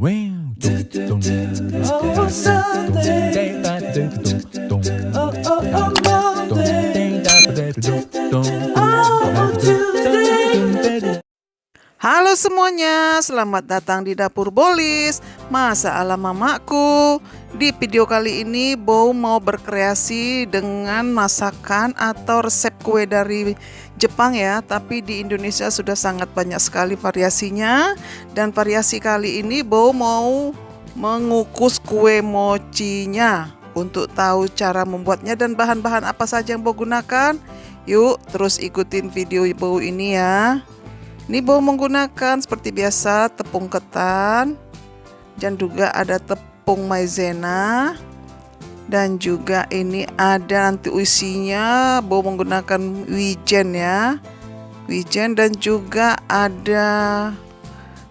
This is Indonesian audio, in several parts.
Halo semuanya, selamat datang di Dapur Bolis, Masa ala mamaku. Di video kali ini Bow mau berkreasi dengan masakan atau resep kue dari Jepang ya. Tapi di Indonesia sudah sangat banyak sekali variasinya. Dan variasi kali ini Bow mau mengukus kue mochinya. Untuk tahu cara membuatnya dan bahan-bahan apa saja yang Bow gunakan, yuk terus ikutin video Bow ini ya. Ini Bow menggunakan seperti biasa tepung ketan dan juga ada tepung maizena, dan juga ini ada nanti isinya Bow menggunakan wijen ya, wijen, dan juga ada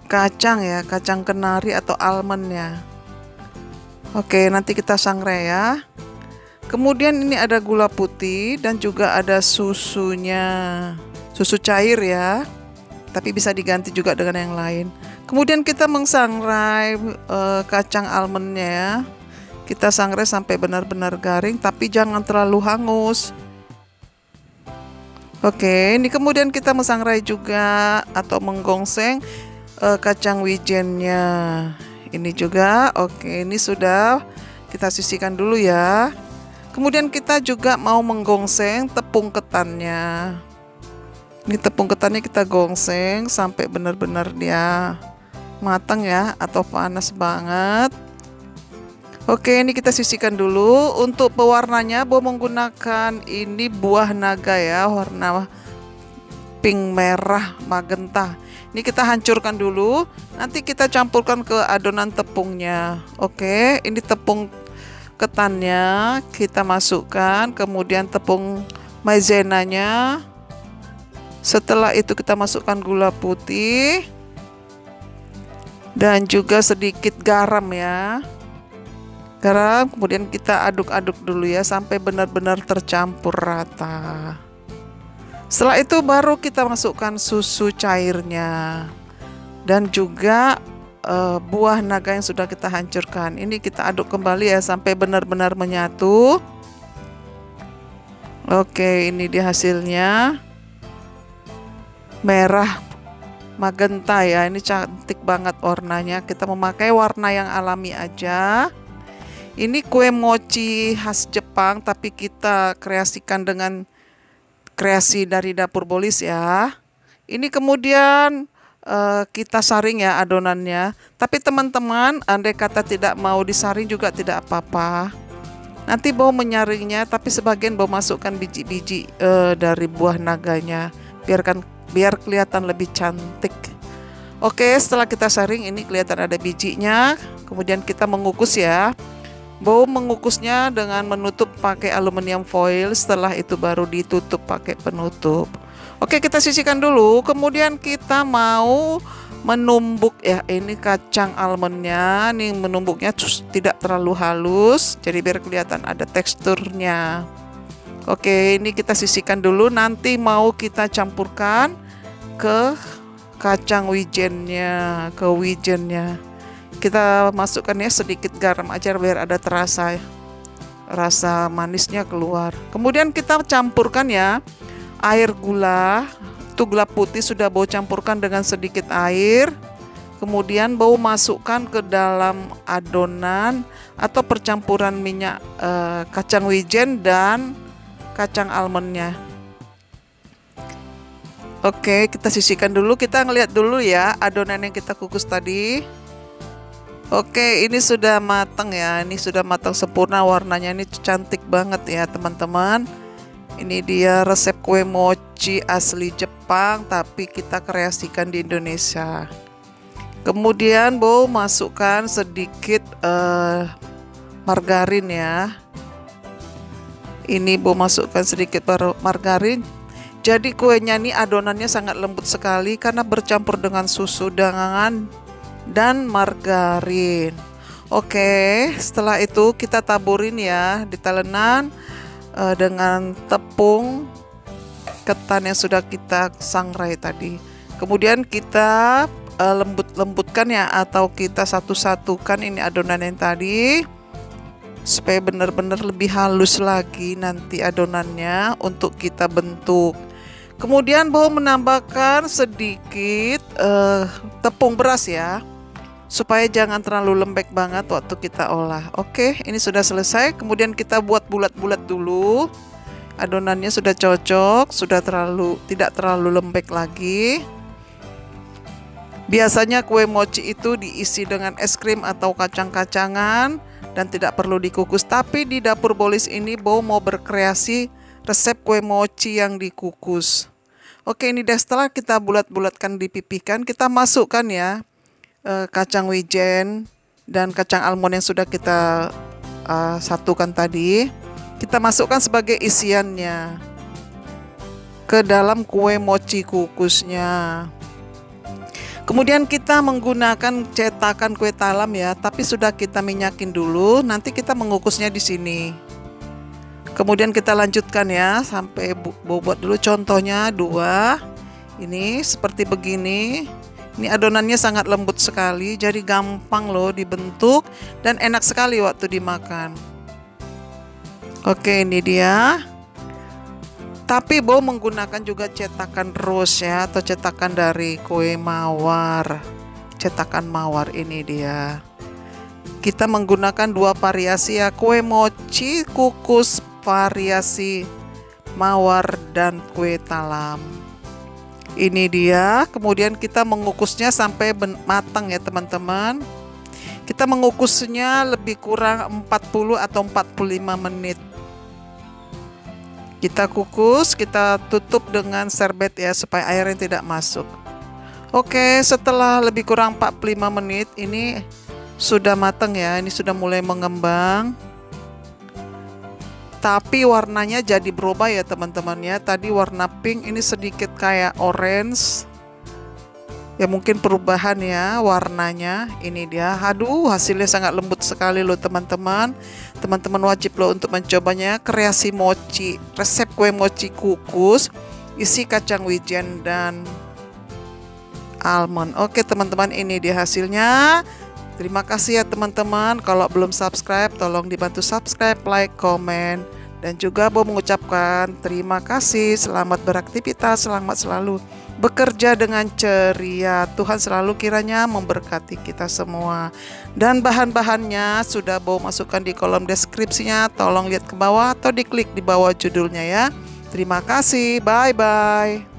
kacang ya, kacang kenari atau almond ya. Oke, nanti kita sangrai ya. Kemudian ini ada gula putih dan juga ada susunya, susu cair ya. Tapi bisa diganti juga dengan yang lain. Kemudian kita mengsangrai kacang almondnya ya. Kita sangrai sampai benar-benar garing, tapi jangan terlalu hangus. Oke, ini kemudian kita mengsangrai juga atau menggongseng kacang wijennya. Ini juga, oke, ini sudah kita sisihkan dulu ya. Kemudian kita juga mau menggongseng tepung ketannya. Ini tepung ketannya kita gongseng sampai benar-benar dia matang ya, atau panas banget. Oke, ini kita sisihkan dulu. Untuk pewarnanya Bow menggunakan ini buah naga ya, warna pink merah magenta. Ini kita hancurkan dulu, nanti kita campurkan ke adonan tepungnya. Oke, ini tepung ketannya kita masukkan, kemudian tepung maizenanya. Setelah itu kita masukkan gula putih dan juga sedikit garam ya. Garam, kemudian kita aduk-aduk dulu ya sampai benar-benar tercampur rata. Setelah itu baru kita masukkan susu cairnya dan juga buah naga yang sudah kita hancurkan. Ini kita aduk kembali ya sampai benar-benar menyatu. Oke, ini dia hasilnya. Merah magenta ya, ini cantik banget warnanya. Kita memakai warna yang alami aja. Ini kue mochi khas Jepang, tapi kita kreasikan dengan kreasi dari Dapur Bolis ya. Ini kemudian kita saring ya adonannya. Tapi teman-teman, andai kata tidak mau disaring juga tidak apa-apa. Nanti Bow menyaringnya, tapi sebagian Bow masukkan biji-biji dari buah naganya, biar kelihatan lebih cantik. Oke, setelah kita saring ini kelihatan ada bijinya. Kemudian kita mengukus ya. Bow mengukusnya dengan menutup pakai aluminium foil. Setelah itu baru ditutup pakai penutup. Oke, kita sisihkan dulu. Kemudian kita mau menumbuk ya. Ini kacang almondnya. Nih menumbuknya tidak terlalu halus, jadi biar kelihatan ada teksturnya. Oke, ini kita sisihkan dulu, nanti mau kita campurkan ke kacang wijennya, ke wijennya. Kita masukkan ya sedikit garam aja biar ada rasa manisnya keluar. Kemudian kita campurkan ya air gula. Itu gula putih sudah Bow campurkan dengan sedikit air. Kemudian Bow masukkan ke dalam adonan atau percampuran minyak kacang wijen dan kacang almondnya. Oke, kita sisihkan dulu. Kita ngeliat dulu ya adonan yang kita kukus tadi. Oke, ini sudah matang ya. Ini sudah matang sempurna, warnanya ini cantik banget ya teman-teman. Ini dia resep kue mochi asli Jepang, tapi kita kreasikan di Indonesia. Kemudian Bow masukkan sedikit margarin ya. Ini Bow masukkan sedikit margarin. Jadi kuenya ini adonannya sangat lembut sekali karena bercampur dengan susu dan margarin. Oke, setelah itu kita taburin ya di talenan dengan tepung ketan yang sudah kita sangrai tadi. Kemudian kita lembut-lembutkan ya, atau kita satu-satukan ini adonan yang tadi supaya benar-benar lebih halus lagi nanti adonannya untuk kita bentuk. Kemudian Bo menambahkan sedikit tepung beras ya, supaya jangan terlalu lembek banget waktu kita olah. Oke, ini sudah selesai. Kemudian kita buat bulat-bulat dulu. Adonannya sudah cocok, sudah tidak terlalu lembek lagi. Biasanya kue mochi itu diisi dengan es krim atau kacang-kacangan dan tidak perlu dikukus. Tapi di dapur Bolis ini Bo mau berkreasi resep kue mochi yang dikukus. Oke, ini setelah kita bulat-bulatkan, dipipihkan, kita masukkan ya kacang wijen dan kacang almond yang sudah kita satukan tadi. Kita masukkan sebagai isiannya ke dalam kue mochi kukusnya. Kemudian kita menggunakan cetakan kue talam ya, tapi sudah kita minyakin dulu. Nanti kita mengukusnya di sini. Kemudian kita lanjutkan ya sampai bobot dulu. Contohnya 2. Ini seperti begini. Ini adonannya sangat lembut sekali, jadi gampang loh dibentuk dan enak sekali waktu dimakan. Oke, ini dia. Tapi Bo menggunakan juga cetakan rose ya, atau cetakan dari kue mawar. Cetakan mawar ini dia. Kita menggunakan 2 variasi ya, kue mochi kukus variasi mawar dan kue talam. Ini dia. Kemudian kita mengukusnya sampai matang ya teman-teman. Kita mengukusnya lebih kurang 40 atau 45 menit. Kita kukus, kita tutup dengan serbet ya supaya airnya tidak masuk. Oke, setelah lebih kurang 45 menit ini sudah matang ya. Ini sudah mulai mengembang. Tapi warnanya jadi berubah ya teman-teman ya. Tadi warna pink, ini sedikit kayak orange. Ya mungkin perubahan ya warnanya. Ini dia. Aduh, hasilnya sangat lembut sekali loh teman-teman. Teman-teman wajib loh untuk mencobanya. Kreasi mochi, resep kue mochi kukus, isi kacang wijen dan almond. Oke teman-teman, ini dia hasilnya. Terima kasih ya teman-teman. Kalau belum subscribe, tolong dibantu subscribe, like, komen. Dan juga Bo mengucapkan terima kasih. Selamat beraktivitas, selamat selalu bekerja dengan ceria. Tuhan selalu kiranya memberkati kita semua. Dan bahan-bahannya sudah Bo masukkan di kolom deskripsinya. Tolong lihat ke bawah atau diklik di bawah judulnya ya. Terima kasih. Bye-bye.